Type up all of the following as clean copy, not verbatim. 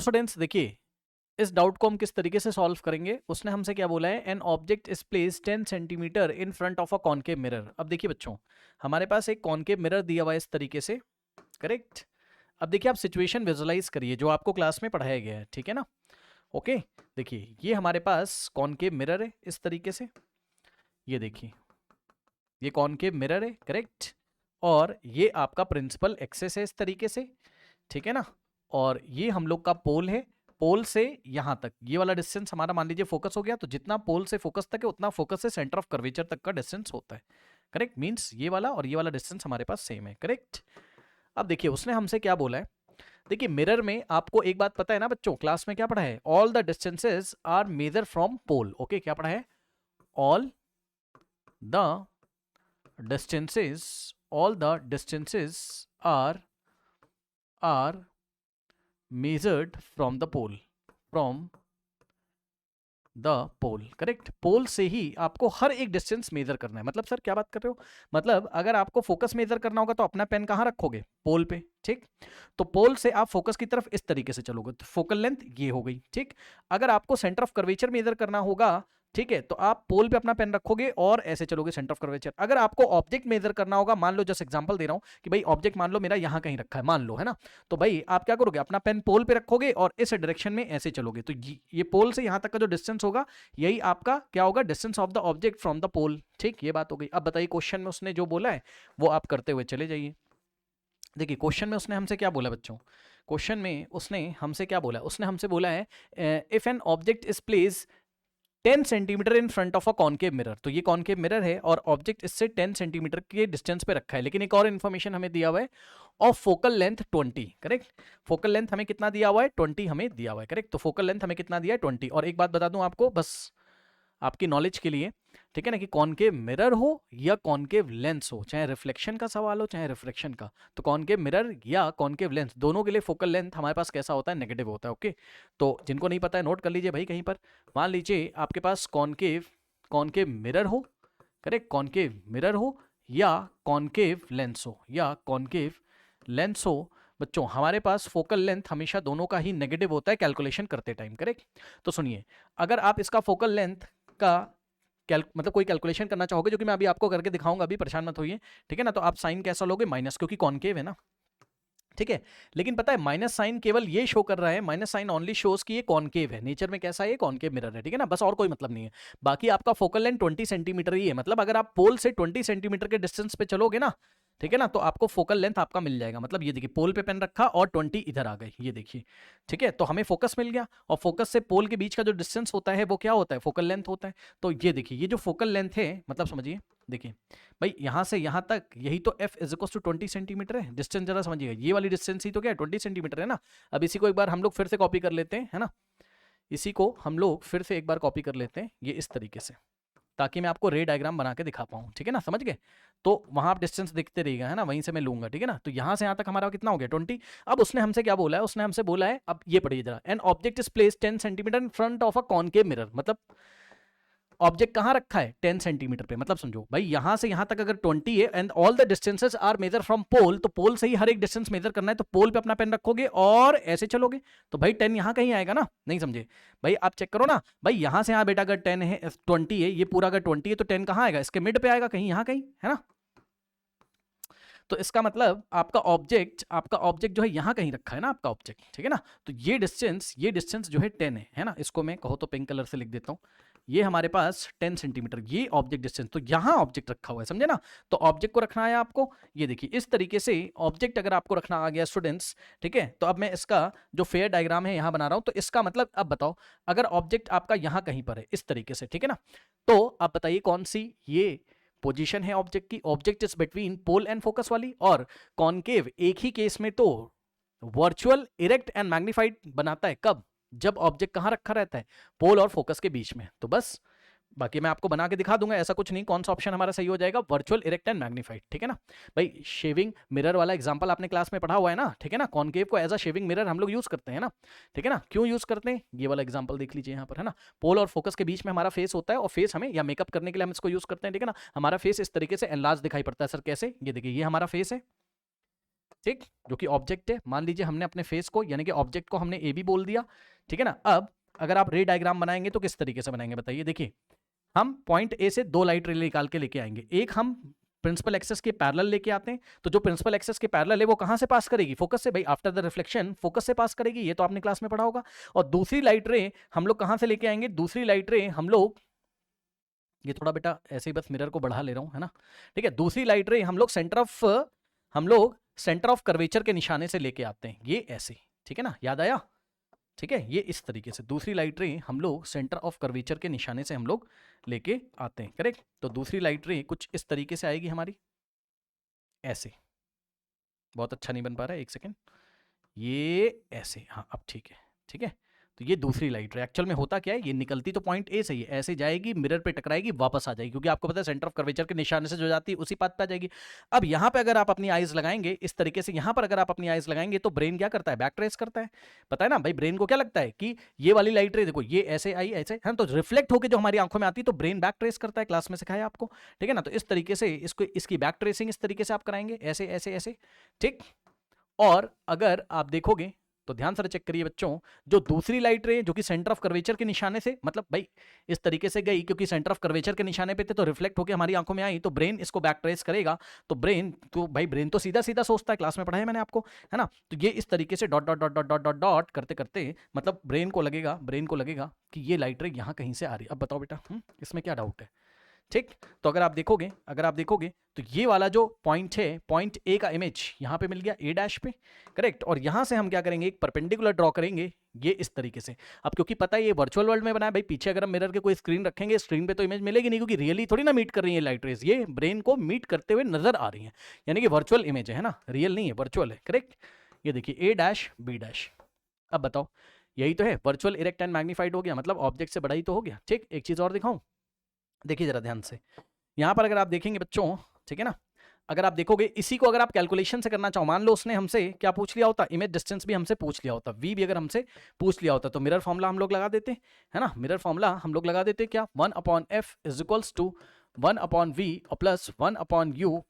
Students देखिए, इस doubt को हम किस तरीके से सॉल्व करेंगे। उसने हमसे क्या बोला है, an object is place 10 centimetre in front of a concave mirror. अब देखिए बच्चों, हमारे पास एक कॉनकेव मिरर दिया हुआ है इस तरीके से, करेक्ट। अब देखिए आप सिचुएशन विजुलाइज करिए जो आपको क्लास में पढ़ाया गया है, ठीक है ना। ओके, देखिए ये हमारे पास कॉनकेव मिरर है इस तरीके से, ये देखिए ये कॉनकेव मिरर है, करेक्ट। और ये आपका प्रिंसिपल एक्सेस है इस तरीके से, ठीक है ना। और ये हम लोग का पोल है, पोल से यहां तक ये वाला डिस्टेंस हमारा मान लीजिए फोकस हो गया, तो जितना पोल से फोकस तक है उतना फोकस से सेंटर ऑफ कर्वेचर तक का डिस्टेंस होता है, करेक्ट। मींस ये वाला और ये वाला डिस्टेंस हमारे पास सेम है, करेक्ट। अब देखिए उसने हमसे क्या बोला है, देखिए मिरर में आपको एक बात पता है ना बच्चों, क्लास में क्या पढ़ा है, all the distances are major from pole. Okay, क्या पढ़ा है, all the distances all the distances are measured from the pole, correct. Pole से ही आपको हर एक डिस्टेंस मेजर करना है। मतलब सर क्या बात कर रहे हो, मतलब अगर आपको फोकस मेजर करना होगा तो अपना पेन कहां रखोगे, पोल पे, ठीक। तो पोल से आप फोकस की तरफ इस तरीके से चलोगे तो फोकल लेंथ ये हो गई, ठीक। अगर आपको सेंटर ऑफ कर्वेचर मेजर करना होगा, ठीक है, तो आप पोल पे अपना पेन रखोगे और ऐसे चलोगे सेंटर ऑफ कर्वेचर। अगर आपको ऑब्जेक्ट मेजर करना होगा, मान लो जस्ट एग्जांपल दे रहा हूं कि भाई ऑब्जेक्ट मान लो मेरा यहां कहीं रखा है, मान लो, है ना। तो भाई आप क्या करोगे, अपना पेन पोल पे रखोगे और इस डायरेक्शन में ऐसे चलोगे, तो ये पोल से यहां तक का जो डिस्टेंस होगा यही आपका क्या होगा, distance of the object from the pole, ठीक। ये बात हो गई। अब बताइए क्वेश्चन में उसने जो बोला है वो आप करते हुए चले जाइए। देखिए क्वेश्चन में उसने हमसे क्या बोला बच्चों, क्वेश्चन में उसने हमसे क्या बोला, उसने हमसे बोला है if an object is place 10 centimetre in front of a concave mirror. तो ये कॉनकेव मिरर है और ऑब्जेक्ट इससे 10 सेंटीमीटर के डिस्टेंस पे रखा है, लेकिन एक और इन्फॉर्मेशन हमें दिया हुआ है, of focal length 20, correct. Focal length हमें कितना दिया हुआ है, 20 हमें दिया हुआ है, करेक्ट। तो फोकल लेंथ हमें कितना दिया है, 20। और एक बात बता दूं आपको बस आपकी नॉलेज के लिए, ठीक है ना, कि कॉनकेव मिरर हो या कॉनकेव लेंस हो, चाहे रिफ्लेक्शन का सवाल हो चाहे रिफ्लेक्शन का, तो कॉनकेव मिरर या कॉनकेव लेंस दोनों के लिए फोकल लेंथ हमारे पास कैसा होता है, नेगेटिव होता है। ओके, तो जिनको नहीं पता है नोट कर लीजिए भाई कहीं पर। मान लीजिए आपके पास कॉनकेव कॉनकेव मिरर हो, करेक्ट, कॉनकेव मिरर हो या कॉनकेव लेंस हो, या कॉनकेव लेंस हो, बच्चों हमारे पास फोकल लेंथ हमेशा दोनों का ही नेगेटिव होता है कैलकुलेशन करते टाइम, करेक्ट। तो सुनिए, अगर आप इसका फोकल लेंथ का मतलब कोई कैलकुलेशन करना चाहोगे, जो कि मैं अभी आपको करके दिखाऊंगा, अभी परेशान मत होइए, ठीक है ना। तो आप साइन कैसा लोगे, माइनस, क्योंकि कॉनकेव है ना, ठीक है। लेकिन पता है माइनस साइन केवल ये शो कर रहा है, माइनस साइन ओनली शोज कि ये कॉनकेव है, नेचर में कैसा है, कॉनकेव मिरर है, ठीक है ना, बस और कोई मतलब नहीं है। बाकी आपका फोकल लेंथ 20 सेंटीमीटर ही है, मतलब अगर आप पोल से 20 सेंटीमीटर के डिस्टेंस पे चलोगे ना, ठीक है ना, तो आपको फोकल लेंथ आपका मिल जाएगा। मतलब ये देखिए पोल पे पेन रखा और 20 इधर आ गए, ये देखिए, ठीक है। तो हमें फोकस मिल गया और फोकस से पोल के बीच का जो डिस्टेंस होता है वो क्या होता है, फोकल लेंथ होता है। तो ये देखिए ये जो फोकल लेंथ है, मतलब समझिए, देखिए भाई यहां से यहां तक यही तो f is equal to 20 centimetre है, डिस्टेंस जरा समझिएगा, ये वाली डिस्टेंस ही तो क्या है, 20 सेंटीमीटर है ना। अब इसी को एक बार हम लोग फिर से कॉपी कर लेते हैं, है ना, इसी को हम लोग फिर से एक बार कॉपी कर लेते हैं, ये इस तरीके से, ताकि मैं आपको रे डायग्राम बना के दिखा पाऊँ, ठीक है ना, समझ गए। तो वहां आप डिस्टेंस दिखते रहिएगा, है ना, वहीं से मैं लूंगा, ठीक है ना। तो यहां से यहां तक हमारा कितना हो गया, 20। अब उसने हमसे क्या बोला है, उसने हमसे बोला है, अब ये पढ़िए जरा, an object is place 10 centimetre in front of a concave mirror. मतलब ऑब्जेक्ट कहां रखा है, 10 सेंटीमीटर पे। मतलब समझो भाई यहां से यहां तक अगर 20 है and all the distances are major from pole, तो पोल से ही हर एक डिस्टेंस मेजर करना है, तो पोल पे अपना पेन रखोगे और ऐसे चलोगे, तो भाई 10 यहां कहीं आएगा ना, नहीं समझे भाई, आप चेक करो ना भाई, यहां से यहां बेटा अगर 10 है, 20 है, ये पूरा अगर 20 है तो 10 कहां आएगा, इसके मिड पे आएगा कहीं, यहां कहीं, है ना। तो इसका मतलब आपका ऑब्जेक्ट जो है यहां कहीं रखा है ना आपका ऑब्जेक्ट, ठीक है ना। तो ये डिस्टेंस जो है 10 है ना, इसको मैं कहो तो पिंक कलर से लिख देता हूं, ये हमारे पास 10 सेंटीमीटर ये ऑब्जेक्ट डिस्टेंस, तो यहां ऑब्जेक्ट रखा हुआ है, समझे ना। तो ऑब्जेक्ट को रखना है आपको, ये देखिए इस तरीके से ऑब्जेक्ट अगर आपको रखना आ गया स्टूडेंट्स, ठीक है। तो अब मैं इसका जो फेयर डायग्राम है यहां बना रहा हूं, तो इसका मतलब अब बताओ, अगर ऑब्जेक्ट आपका यहां कहीं पर है इस तरीके से, ठीक है ना, तो आप बताइए कौन सी ये पोजीशन है ऑब्जेक्ट की, object is between pole and focus वाली। और कॉनकेव एक ही केस में तो वर्चुअल इरेक्ट एंड मैग्नीफाइड बनाता है, कब, जब ऑब्जेक्ट कहां रखा रहता है, पोल और फोकस के बीच में। तो बस बाकी मैं आपको बना के दिखा दूंगा, ऐसा कुछ नहीं, कौन सा ऑप्शन हमारा सही हो जाएगा, वर्चुअल इरेक्ट एंड मैग्नीफाइड, ठीक है ना। भाई शेविंग मिरर वाला एग्जांपल आपने क्लास में पढ़ा हुआ है ना, ठीक है ना, कॉनकेव को एज अ शेविंग मिरर हम लोग यूज करते हैं ना, ठीक है ना। क्यों यूज करते हैं, ये वाला एग्जांपल देख लीजिए यहाँ पर, है ना, पोल और फोकस के बीच में हमारा फेस होता है और फेस हमें या मेकअप करने के लिए हम इसको यूज करते हैं, ठीक है ना। हमारा फेस इस तरीके से एनलार्ज दिखाई पड़ता है, सर कैसे, ये देखिए ये हमारा फेस है, ठीक, जो कि ऑब्जेक्ट है। मान लीजिए हमने अपने फेस को यानी कि ऑब्जेक्ट को हमने ए बी बोल दिया, ठीक है ना। अब अगर आप रे डायग्राम बनाएंगे तो किस तरीके से बनाएंगे बताइए। देखिए हम पॉइंट ए से 2 लाइट रे निकाल के लेके आएंगे, एक हम प्रिंसिपल एक्सेस के पैरेलल लेके आते हैं, तो जो प्रिंसिपल एक्सेस के पैरेलल है वो कहां से पास करेगी, फोकस से। भाई आफ्टर द रिफ्लेक्शन फोकस से पास करेगी, ये तो आपने क्लास में पढ़ा होगा। और दूसरी लाइट रे हम लोग कहां से लेके आएंगे, दूसरी लाइट रे हम लोग, ये थोड़ा बेटा ऐसे ही बस मिरर को बढ़ा ले रहा हूं, है ना, ठीक है। दूसरी लाइट रे हम लोग सेंटर ऑफ कर्वेचर के निशाने से लेके आते हैं, ये ऐसे, ठीक है ना, याद आया, ठीक है। ये इस तरीके से दूसरी लाइट रे हम लोग सेंटर ऑफ कर्वेचर के निशाने से हम लोग लेके आते हैं, करेक्ट। तो दूसरी लाइट रे कुछ इस तरीके से आएगी हमारी, ऐसे। बहुत अच्छा नहीं बन पा रहा है, एक सेकेंड, ये ऐसे, हाँ अब ठीक है, ठीक है। तो ये दूसरी लाइट रे एक्चुअल में होता क्या है, ये निकलती तो पॉइंट ए से ही, ऐसे जाएगी, मिरर पे टकराएगी, वापस आ जाएगी, क्योंकि आपको पता है सेंटर ऑफ कर्वेचर के निशाने से जो जाती है उसी पाथ पे आ जाएगी। अब यहाँ पे अगर आप अपनी आइज लगाएंगे इस तरीके से, यहाँ पर अगर आप अपनी आइज लगाएंगे तो ब्रेन क्या करता है, बैक ट्रेस करता है। पता है ना भाई, ब्रेन को क्या लगता है कि ये वाली लाइट रे देखो ये ऐसे आई, ऐसे है, तो रिफ्लेक्ट होकर जो हमारी आंखों में आती है तो ब्रेन बैक ट्रेस करता है, क्लास में सिखाया आपको, ठीक है ना। तो इस तरीके से इसको, इसकी बैक ट्रेसिंग इस तरीके से आप कराएंगे, ऐसे ऐसे ऐसे, ठीक। और अगर आप देखोगे तो ध्यान से चेक करिए बच्चों, जो दूसरी लाइट रे जो कि सेंटर ऑफ कर्वेचर के निशाने से, मतलब भाई इस तरीके से गई, क्योंकि सेंटर ऑफ कर्वेचर के निशाने पे थे तो रिफ्लेक्ट होकर हमारी आंखों में आई, तो ब्रेन इसको बैक ट्रेस करेगा। तो ब्रेन तो सीधा सीधा सोचता है, क्लास में पढ़ा है मैंने आपको, है ना। तो ये इस तरीके से dot dot dot dot dot dot dot करते करते, मतलब ब्रेन को लगेगा कि ये लाइट रे यहाँ कहीं से आ रही है। अब बताओ बेटा, इसमें क्या डाउट है, ठीक। तो अगर आप देखोगे तो ये वाला जो पॉइंट है, पॉइंट ए का इमेज यहाँ पे मिल गया ए डैश पे, करेक्ट। और यहाँ से हम क्या करेंगे, एक परपेंडिकुलर ड्रॉ करेंगे, ये इस तरीके से। अब क्योंकि पता है ये वर्चुअल वर्ल्ड में बना है भाई, पीछे अगर हम मिरर के कोई स्क्रीन रखेंगे, स्क्रीन पे तो इमेज मिलेगी नहीं, क्योंकि रियली थोड़ी ना मीट कर रही है लाइट रेज, ये ब्रेन को मीट करते हुए नजर आ रही है, यानी कि वर्चुअल इमेज है ना, रियल नहीं है, वर्चुअल है, करेक्ट। ये देखिए ए डैश बी डैश। अब बताओ, यही तो है, वर्चुअल इरेक्ट एंड मैग्नीफाइड हो गया, मतलब ऑब्जेक्ट से बड़ा ही तो हो गया, ठीक। एक चीज और दिखाऊं, देखिए जरा ध्यान से, यहां पर अगर आप देखेंगे बच्चों, ठीक है ना, अगर आप देखोगे इसी को अगर आप कैलकुलेशन से करना चाहो, मान लो उसने हमसे क्या पूछ लिया होता, इमेज डिस्टेंस भी हमसे पूछ लिया होता, वी भी अगर हमसे पूछ लिया होता, तो मिरर फॉर्मूला हम लोग लगा देते, है ना, मिरर फॉर्मूला हम लोग लगा देते क्या, 1/f is equals to 1/v और प्लस 1/u,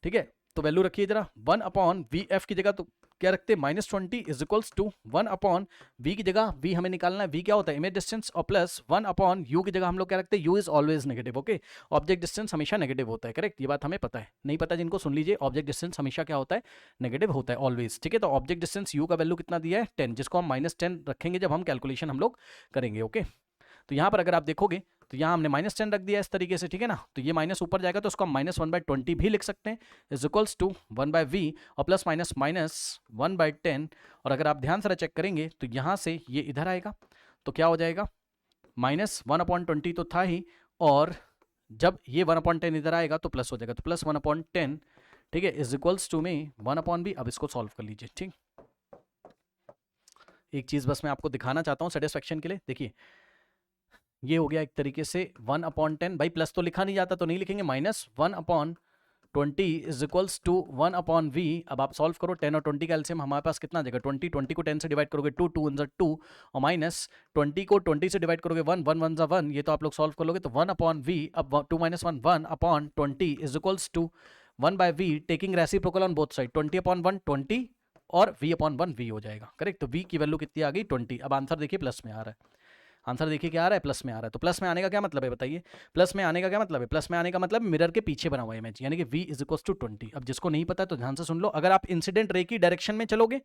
ठीक है। तो वैल्यू रखिए जरा, 1/vf की जगह तो क्या रखते, -20 इज इक्वल्स टू 1/v की जगह, v हमें निकालना है, v क्या होता है इमेज डिस्टेंस, और प्लस 1/u की जगह हम लोग क्या रखते हैं, u is always negative, okay. Object distance हमेशा नेगेटिव होता है, करेक्ट, ये बात हमें पता है, नहीं पता जिनको सुन लीजिए, ऑब्जेक्ट डिस्टेंस हमेशा क्या होता है, नेगेटिव होता है ऑलवेज, ठीक है। तो ऑब्जेक्ट डिस्टेंस u का वैल्यू कितना दिया है 10, जिसको हम -10 रखेंगे जब हम कैलकुलेशन हम लोग करेंगे, ओके। तो यहाँ पर अगर आप देखोगे तो यहाँ हमने -10 रख दिया इस तरीके से, ठीक है ना। तो ये माइनस ऊपर जाएगा तो उसको हम -1/20 भी लिख सकते हैं, इज इक्वल्स टू 1/v और प्लस माइनस -1/10। और अगर आप ध्यान से चेक करेंगे तो यहाँ से ये इधर आएगा, तो क्या हो जाएगा, -1/20 तो था ही, और जब ये 1/10 इधर आएगा तो प्लस हो जाएगा, तो प्लस 1/10, ठीक है, इज इक्वल्स टू में 1/v। अब इसको सॉल्व कर लीजिए, ठीक। एक चीज़ बस मैं आपको दिखाना चाहता हूँ सेटिस्फेक्शन के लिए, देखिए ये हो गया एक तरीके से 1/10, भाई प्लस तो लिखा नहीं जाता तो नहीं लिखेंगे, -1/20 इज इक्वल्स टू 1/v। अब आप सॉल्व करो, 10 और 20 का एलसीएम हमारे पास कितना आ जाएगा, 20 को 10 से डिवाइड करोगे 2 2 1 2, और -20 को 20 से डिवाइड करोगे 1 1 1 1, ये तो आप लोग सॉल्व कर लोगे, तो 1/v। अब 2 - 1 1/20 is equals to 1/v, taking reciprocal on both side, 20/1 20 और v/1 v हो जाएगा, करेक्ट। तो v की वैल्यू कितनी आ गई 20। अब आंसर देखिए प्लस में आ रहा है, आंसर देखिए क्या आ रहा है, प्लस में आ रहा है। तो प्लस में आने का क्या मतलब है बताइए, प्लस में आने का क्या मतलब है, प्लस में आने का मतलब मिरर के पीछे बना हुआ इमेज, यानी कि v इज इक्वल टू 20। अब जिसको नहीं पता है तो ध्यान से सुन लो, अगर आप इंसिडेंट रे की डायरेक्शन में चलोगे,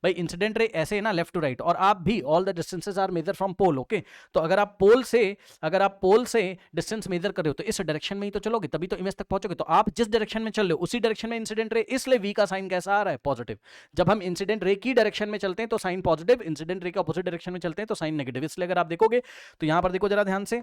भाई इंसिडेंट रे ऐसे है ना लेफ्ट टू राइट, और आप भी all the distances are major from pole, okay. तो अगर आप पोल से डिस्टेंस मेजर कर रहे हो तो इस डायरेक्शन में ही तो चलोगे, तभी तो इमेज तक पहुंचोगे। तो आप जिस डायरेक्शन में चल रहे हो उसी डायरेक्शन में इंसिडेंट रे, इसलिए v का साइन कैसा आ रहा है, पॉजिटिव। जब हम इंसिडेंट रे की डायरेक्शन में चलते हैं तो साइन पॉजिटिव, इंसिडेंट रे के ऑपोजिट डायरेक्शन में चलते हैं तो साइन नेगेटिव। इसलिए अगर आप देखोगे तो यहां पर देखो जरा ध्यान से,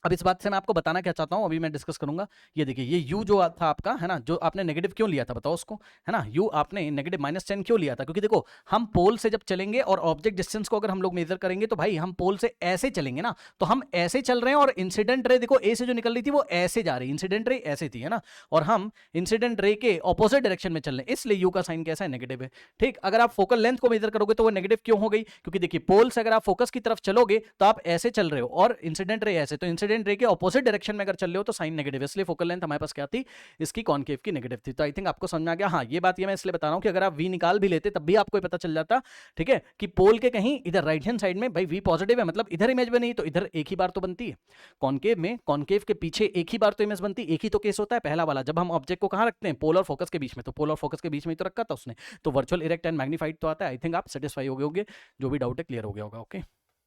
अब इस बात से मैं आपको बताना क्या चाहता हूं, अभी मैं डिस्कस करूंगा। ये देखिए ये u जो था आपका, है ना, जो आपने नेगेटिव क्यों लिया था बताओ उसको, है ना, u आपने नेगेटिव -10 क्यों लिया था, क्योंकि देखो हम पोल से जब चलेंगे और ऑब्जेक्ट डिस्टेंस को अगर हम लोग मेजर करेंगे तो भाई हम पोल से ऐसे चलेंगे ना, तो हम ऐसे चल रहे हैं, और इंसिडेंट रे देखो ए से जो निकल रही थी वो ऐसे जा रही, इंसिडेंट रे ऐसे थी, है ना, और हम इंसिडेंट रे के ऑपोजिट डायरेक्शन में चल रहे हैं, इसलिए u का साइन कैसा है, नेगेटिव है, ठीक। अगर आप फोकल लेंथ को मेजर करोगे तो वो नेगेटिव क्यों हो गई, क्योंकि देखिए पोल से अगर आप फोकस की तरफ चलोगे तो आप ऐसे चल रहे हो और इंसिडेंट रे ऐसे, तो इंसिडेंट इंसिडेंट रे के ऑपोजिट डायरेक्शन में अगर चल रहे हो तो साइन नेगेटिव, इसलिए फोकल लेंथ हमारे पास क्या थी, इसकी कॉनकेव की नेगेटिव थी। तो आई थिंक आपको समझ में आ गया। हाँ, ये बात ये मैं इसलिए बता रहा हूँ कि अगर आप वी निकाल भी लेते तब भी आपको पता चल जाता, ठीक है, कि पोल के कहीं इधर राइट हैंड साइड में भाई वी पॉजिटिव है, मतलब इधर इमेज बनी तो इधर एक ही बार तो बनती है, कॉनकेव में कॉनकेव के पीछे एक ही बार तो इमेज बनती, एक ही तो केस होता है पहला वाला, जब हम ऑब्जेक्ट को कहाँ रखते हैं, पोल और फोकस के बीच में, तो पोल और फोकस के बीच में तो रखा था उसने, तो वर्चुअल इरेक्ट एंड मैग्नीफाइड तो आता है। आई थिंक आप सेटिस्फाई हो गए होंगे, जो भी डाउट है क्लियर हो गया होगा। ओके।